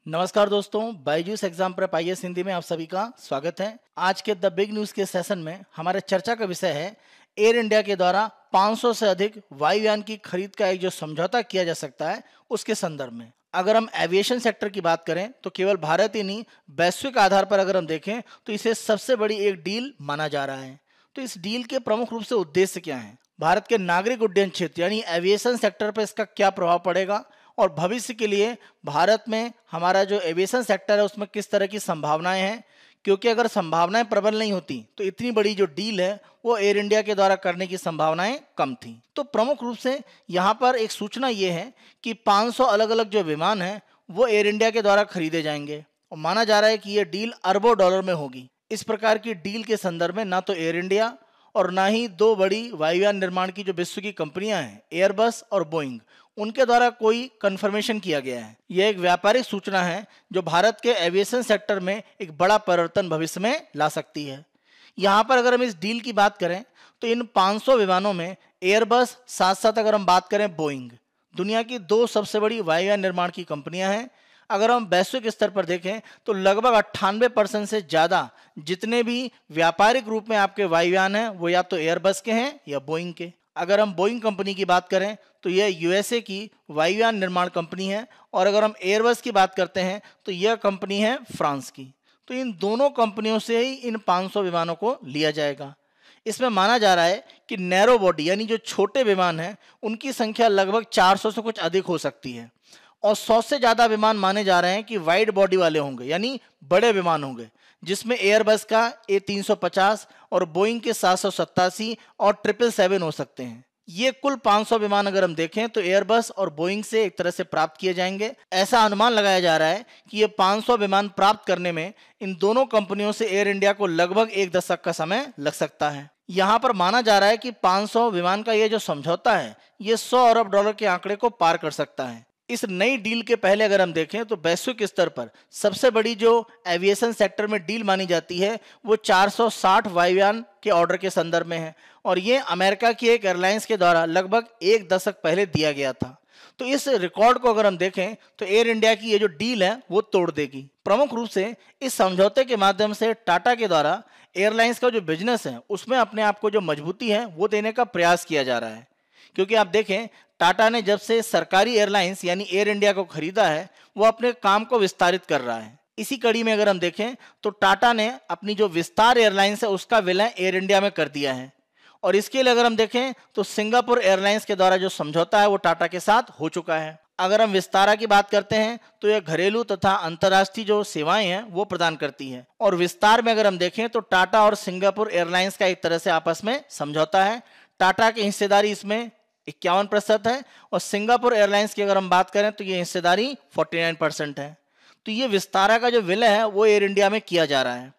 नमस्कार दोस्तों, Byju's exam prep IAS Hindi में आप सभी का स्वागत है। आज के द बिग न्यूज़ के सेशन में हमारे चर्चा का विषय है एयर इंडिया के द्वारा 500 से अधिक वायुयान की खरीद का एक जो समझौता किया जा सकता है उसके संदर्भ में। अगर हम एविएशन सेक्टर की बात करें तो केवल भारत ही नहीं, वैश्विक आधार पर अगर हम देखें तो इसे सबसे बड़ी एक डील माना जा रहा है। तो इस डील के प्रमुख रूप से उद्देश्य क्या है, भारत के नागरिक उड्डयन क्षेत्र यानी एविएशन सेक्टर पर इसका क्या प्रभाव पड़ेगा और भविष्य के लिए भारत में हमारा जो एविएशन सेक्टर है उसमें किस तरह की संभावनाएं हैं, क्योंकि अगर संभावनाएं प्रबल नहीं होती तो इतनी बड़ी जो डील है वो एयर इंडिया के द्वारा करने की संभावनाएं कम थी। तो प्रमुख रूप से यहाँ पर एक सूचना ये है कि 500 अलग अलग जो विमान हैं वो एयर इंडिया के द्वारा खरीदे जाएंगे और माना जा रहा है कि ये डील अरबों डॉलर में होगी। इस प्रकार की डील के संदर्भ में ना तो एयर इंडिया और ना ही दो बड़ी वायुयान निर्माण की जो विश्व की कंपनियां हैं एयरबस और बोइंग, उनके द्वारा कोई कंफर्मेशन किया गया है। यह एक व्यापारिक सूचना है जो भारत के एविएशन सेक्टर में एक बड़ा परिवर्तन भविष्य में ला सकती है। यहाँ पर अगर हम इस डील की बात करें तो इन 500 विमानों में एयरबस, साथ साथ अगर हम बात करें बोइंग, दुनिया की दो सबसे बड़ी वायुयान निर्माण की कंपनियां हैं। अगर हम वैश्विक स्तर पर देखें तो लगभग 98% से ज़्यादा जितने भी व्यापारिक रूप में आपके वायुयान हैं वो या तो एयरबस के हैं या बोइंग के। अगर हम बोइंग कंपनी की बात करें तो यह यूएसए की वायुयान निर्माण कंपनी है और अगर हम एयरबस की बात करते हैं तो यह कंपनी है फ्रांस की। तो इन दोनों कंपनियों से ही इन 500 विमानों को लिया जाएगा। इसमें माना जा रहा है कि नैरो बॉडी यानी जो छोटे विमान हैं उनकी संख्या लगभग 400 से कुछ अधिक हो सकती है और 100 से ज़्यादा विमान माने जा रहे हैं कि वाइड बॉडी वाले होंगे यानी बड़े विमान होंगे, जिसमें एयरबस का A350 और बोइंग के 787 और 777 हो सकते हैं। ये कुल 500 विमान अगर हम देखें तो एयरबस और बोइंग से एक तरह से प्राप्त किए जाएंगे। ऐसा अनुमान लगाया जा रहा है कि ये 500 विमान प्राप्त करने में इन दोनों कंपनियों से एयर इंडिया को लगभग 1 दशक का समय लग सकता है। यहाँ पर माना जा रहा है कि 500 विमान का ये जो समझौता है ये 100 अरब डॉलर के आंकड़े को पार कर सकता है। इस नई डील के पहले अगर हम देखें तो वैश्विक स्तर पर सबसे बड़ी जो एविएशन सेक्टर में डील मानी जाती है वो 460 वायुयान के ऑर्डर के संदर्भ में है और ये अमेरिका की एक एयरलाइंस के द्वारा लगभग 1 दशक पहले दिया गया था। तो इस रिकॉर्ड को अगर हम देखें तो एयर इंडिया की ये जो डील है वो तोड़ देगी। प्रमुख रूप से इस समझौते के माध्यम से टाटा के द्वारा एयरलाइंस का जो बिजनेस है उसमें अपने आप को जो मजबूती है वो देने का प्रयास किया जा रहा है, क्योंकि आप देखें टाटा ने जब से सरकारी एयरलाइंस यानी एयर इंडिया को खरीदा है वो अपने काम को विस्तारित कर रहा है। इसी कड़ी में अगर हम देखें तो टाटा ने अपनी जो विस्तार एयरलाइंस है उसका विलय एयर इंडिया में कर दिया है और इसके लिए अगर हम देखें तो सिंगापुर एयरलाइंस के द्वारा जो समझौता है वो टाटा के साथ हो चुका है। अगर हम विस्तारा की बात करते हैं तो यह घरेलू तथा अंतर्राष्ट्रीय जो सेवाएं हैं वो प्रदान करती है और विस्तार में अगर हम देखें तो टाटा और सिंगापुर एयरलाइंस का एक तरह से आपस में समझौता है। टाटा की हिस्सेदारी इसमें 51% है और सिंगापुर एयरलाइंस की अगर हम बात करें तो ये हिस्सेदारी 49% है। तो ये विस्तारा का जो विलय है वो एयर इंडिया में किया जा रहा है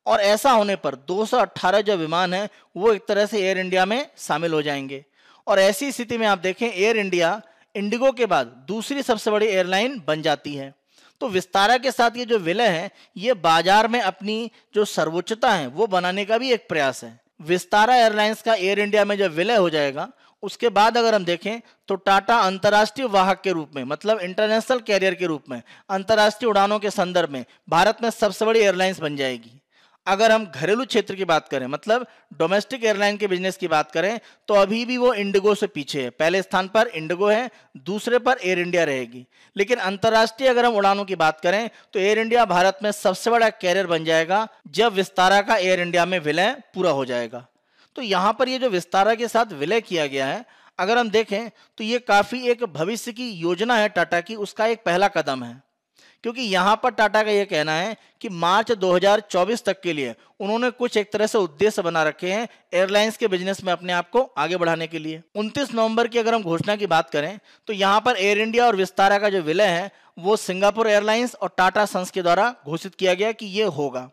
और ऐसा होने पर 218 जो विमान है वो एक तरह से एयर इंडिया में शामिल हो जाएंगे और ऐसी स्थिति में आप देखें एयर इंडिया इंडिगो के बाद दूसरी सबसे बड़ी एयरलाइन बन जाती है। तो विस्तारा के साथ ये जो विलय है ये बाजार में अपनी जो सर्वोच्चता है वो बनाने का भी एक प्रयास है। विस्तारा एयरलाइंस का एयर इंडिया में जब विलय हो जाएगा उसके बाद अगर हम देखें तो टाटा अंतर्राष्ट्रीय वाहक के रूप में मतलब इंटरनेशनल कैरियर के रूप में अंतर्राष्ट्रीय उड़ानों के संदर्भ में भारत में सबसे बड़ी एयरलाइंस बन जाएगी। अगर हम घरेलू क्षेत्र की बात करें मतलब डोमेस्टिक एयरलाइन के बिजनेस की बात करें तो अभी भी वो इंडिगो से पीछे है। पहले स्थान पर इंडिगो है, दूसरे पर एयर इंडिया रहेगी। लेकिन अंतर्राष्ट्रीय अगर हम उड़ानों की बात करें तो एयर इंडिया भारत में सबसे बड़ा कैरियर बन जाएगा जब विस्तारा का एयर इंडिया में विलय पूरा हो जाएगा। तो यहाँ पर ये जो विस्तारा के साथ विलय किया गया है अगर हम देखें तो ये काफ़ी एक भविष्य की योजना है टाटा की, उसका एक पहला कदम है, क्योंकि यहाँ पर टाटा का ये कहना है कि मार्च 2024 तक के लिए उन्होंने कुछ एक तरह से उद्देश्य बना रखे हैं एयरलाइंस के बिजनेस में अपने आप को आगे बढ़ाने के लिए। 29 नवंबर की अगर हम घोषणा की बात करें तो यहाँ पर एयर इंडिया और विस्तारा का जो विलय है वो सिंगापुर एयरलाइंस और टाटा सन्स के द्वारा घोषित किया गया कि ये होगा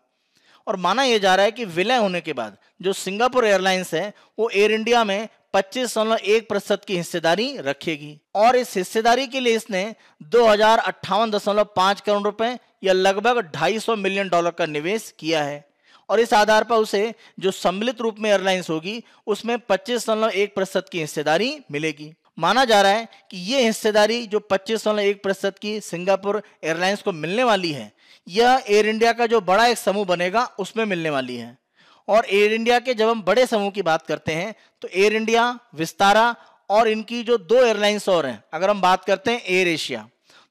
और माना यह जा रहा है कि विलय होने के बाद जो सिंगापुर एयरलाइंस है वो एयर इंडिया में 25.1% की हिस्सेदारी रखेगी और इस हिस्सेदारी के लिए इसने 2058.5 करोड़ रुपए या लगभग $250 मिलियन का निवेश किया है और इस आधार पर उसे जो सम्मिलित रूप में एयरलाइंस होगी उसमें 25.1% की हिस्सेदारी मिलेगी माना जा रहा है कि ये हिस्सेदारी जो 25.1% की सिंगापुर एयरलाइंस को मिलने वाली है, यह एयर इंडिया का जो बड़ा एक समूह बनेगा उसमें मिलने वाली है। और एयर इंडिया के जब हम बड़े समूह की बात करते हैं तो एयर इंडिया, विस्तारा और इनकी जो 2 एयरलाइंस और हैं, अगर हम बात करते हैं एयर एशिया,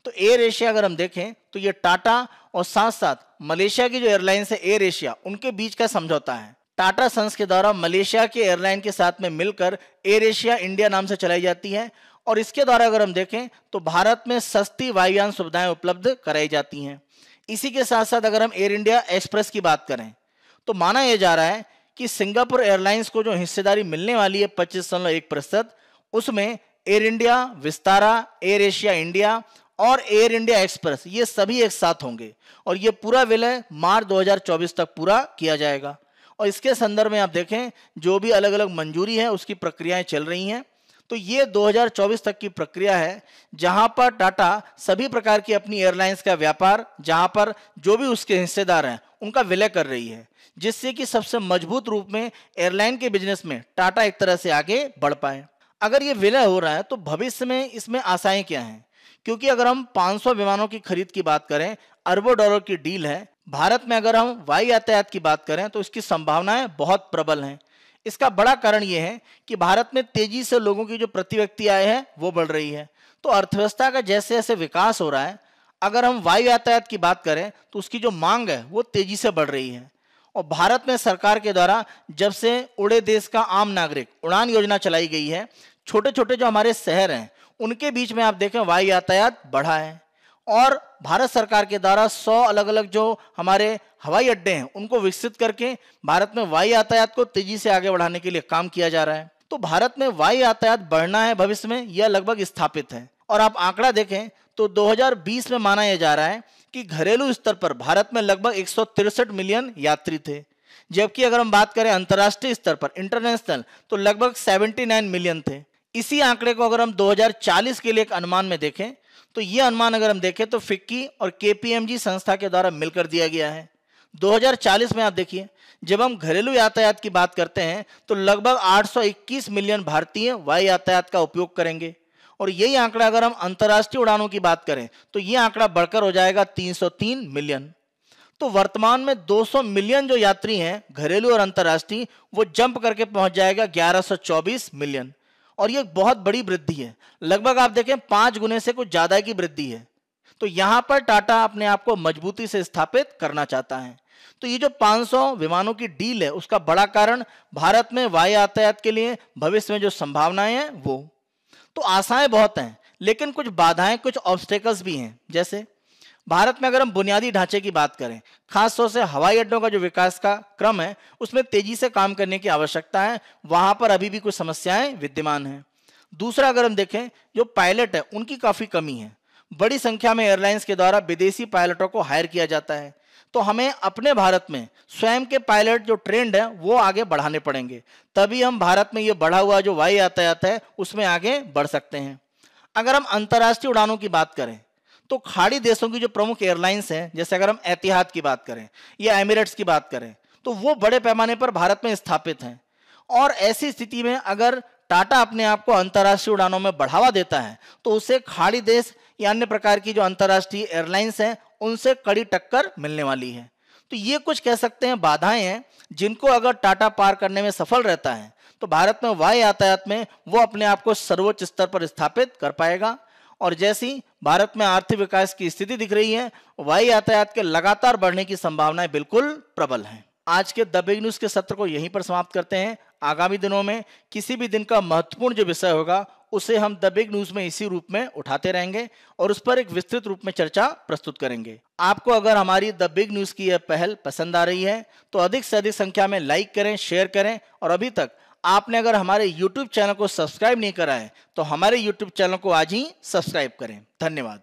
तो एयर एशिया अगर हम देखें तो ये टाटा और साथ साथ मलेशिया की जो एयरलाइंस है एयर एशिया, उनके बीच का समझौता है। टाटा सन्स के द्वारा मलेशिया के एयरलाइन के साथ में मिलकर एयर एशिया इंडिया नाम से चलाई जाती है और इसके द्वारा अगर हम देखें तो भारत में सस्ती वायुयान सुविधाएं उपलब्ध कराई जाती हैं। इसी के साथ साथ अगर हम एयर इंडिया एक्सप्रेस की बात करें तो माना यह जा रहा है कि सिंगापुर एयरलाइंस को जो हिस्सेदारी मिलने वाली है 25.1%, उसमें air India, Vistara, air Asia India और एयर इंडिया एक्सप्रेस ये सभी एक साथ होंगे और ये पूरा विलय मार्च 2024 तक पूरा किया जाएगा। और इसके संदर्भ में आप देखें जो भी अलग अलग मंजूरी है उसकी प्रक्रियाएं चल रही हैं। तो ये 2024 तक की प्रक्रिया है जहां पर टाटा सभी प्रकार की अपनी एयरलाइंस का व्यापार, जहां पर जो भी उसके हिस्सेदार हैं उनका विलय कर रही है, जिससे कि सबसे मजबूत रूप में एयरलाइन के बिजनेस में टाटा एक तरह से आगे बढ़ पाए। अगर ये विलय हो रहा है तो भविष्य में इसमें आशाएं क्या हैं, क्योंकि अगर हम 500 विमानों की खरीद की बात करें, अरबों डॉलर की डील है। भारत में अगर हम वायु यातायात की बात करें तो इसकी संभावनाएं बहुत प्रबल हैं। इसका बड़ा कारण यह है कि भारत में तेजी से लोगों की जो प्रति व्यक्ति आय है वो बढ़ रही है। तो अर्थव्यवस्था का जैसे जैसे विकास हो रहा है, अगर हम वायु यातायात की बात करें तो उसकी जो मांग है वो तेजी से बढ़ रही है। और भारत में सरकार के द्वारा जब से उड़े देश का आम नागरिक उड़ान योजना चलाई गई है, छोटे छोटे जो हमारे शहर हैं उनके बीच में आप देखें वायु यातायात बढ़ा है। और भारत सरकार के द्वारा 100 अलग अलग जो हमारे हवाई अड्डे हैं उनको विकसित करके भारत में वायु यातायात को तेजी से आगे बढ़ाने के लिए काम किया जा रहा है। तो भारत में वायु यातायात बढ़ना है भविष्य में, यह लगभग स्थापित है। और आप आंकड़ा देखें तो 2020 में माना यह जा रहा है कि घरेलू स्तर पर भारत में लगभग 163 मिलियन यात्री थे, जबकि अगर हम बात करें अंतर्राष्ट्रीय स्तर पर इंटरनेशनल तो लगभग 79 मिलियन थे। इसी आंकड़े को अगर हम 2040 के लिए एक अनुमान में देखें तो ये अनुमान अगर हम देखें तो फिक्की और केपीएमजी संस्था के द्वारा मिलकर दिया गया है। 2040 में आप देखिए जब हम घरेलू यातायात की बात करते हैं तो लगभग 821 मिलियन भारतीय वायु यातायात का उपयोग करेंगे। और यही आंकड़ा अगर हम अंतर्राष्ट्रीय उड़ानों की बात करें तो ये आंकड़ा बढ़कर हो जाएगा 303 मिलियन। तो वर्तमान में 200 मिलियन जो यात्री हैं घरेलू और अंतर्राष्ट्रीय, वो जंप करके पहुंच जाएगा 1124 मिलियन। और ये बहुत बड़ी वृद्धि है, लगभग आप देखें 5 गुने से कुछ ज्यादा की वृद्धि है। तो यहां पर टाटा अपने आप को मजबूती से स्थापित करना चाहता है। तो ये जो 500 विमानों की डील है उसका बड़ा कारण भारत में वायु यातायात के लिए भविष्य में जो संभावनाएं हैं वो। तो आशाएं बहुत हैं लेकिन कुछ बाधाएं, कुछ ऑब्स्टेकल्स भी हैं। जैसे भारत में अगर हम बुनियादी ढांचे की बात करें, खासतौर से हवाई अड्डों का जो विकास का क्रम है उसमें तेजी से काम करने की आवश्यकता है, वहां पर अभी भी कुछ समस्याएं विद्यमान हैं। दूसरा अगर हम देखें जो पायलट है उनकी काफी कमी है। बड़ी संख्या में एयरलाइंस के द्वारा विदेशी पायलटों को हायर किया जाता है, तो हमें अपने भारत में स्वयं के पायलट जो ट्रेंड है वो आगे बढ़ाने पड़ेंगे, तभी हम भारत में ये बढ़ा हुआ जो वायु यातायात है उसमें आगे बढ़ सकते हैं। अगर हम अंतर्राष्ट्रीय उड़ानों की बात करें तो खाड़ी देशों की जो प्रमुख एयरलाइंस हैं, जैसे अगर हम एतिहाद की बात करें या एमिरेट्स की बात करें, तो वो बड़े पैमाने पर भारत में स्थापित हैं। और ऐसी स्थिति में अगर टाटा अपने आप को अंतर्राष्ट्रीय उड़ानों में बढ़ावा देता है तो उसे खाड़ी देश या अन्य प्रकार की जो अंतर्राष्ट्रीय एयरलाइंस हैं उनसे कड़ी टक्कर मिलने वाली है। तो ये कुछ कह सकते हैं बाधाएं हैं जिनको अगर टाटा पार करने में सफल रहता है तो भारत में वायु यातायात में वो अपने आप को सर्वोच्च स्तर पर स्थापित कर पाएगा। और जैसी भारत में आर्थिक विकास की स्थिति दिख रही है, वायु यातायात के लगातार बढ़ने की संभावनाएं बिल्कुल प्रबल हैं। आज के द बिग न्यूज के सत्र को यहीं पर समाप्त करते हैं। आगामी दिनों में किसी भी दिन का महत्वपूर्ण जो विषय होगा उसे हम द बिग न्यूज में इसी रूप में उठाते रहेंगे और उस पर एक विस्तृत रूप में चर्चा प्रस्तुत करेंगे। आपको अगर हमारी द बिग न्यूज की यह पहल पसंद आ रही है तो अधिक से अधिक संख्या में लाइक करें, शेयर करें। और अभी तक आपने अगर हमारे YouTube चैनल को सब्सक्राइब नहीं करा है तो हमारे YouTube चैनल को आज ही सब्सक्राइब करें। धन्यवाद।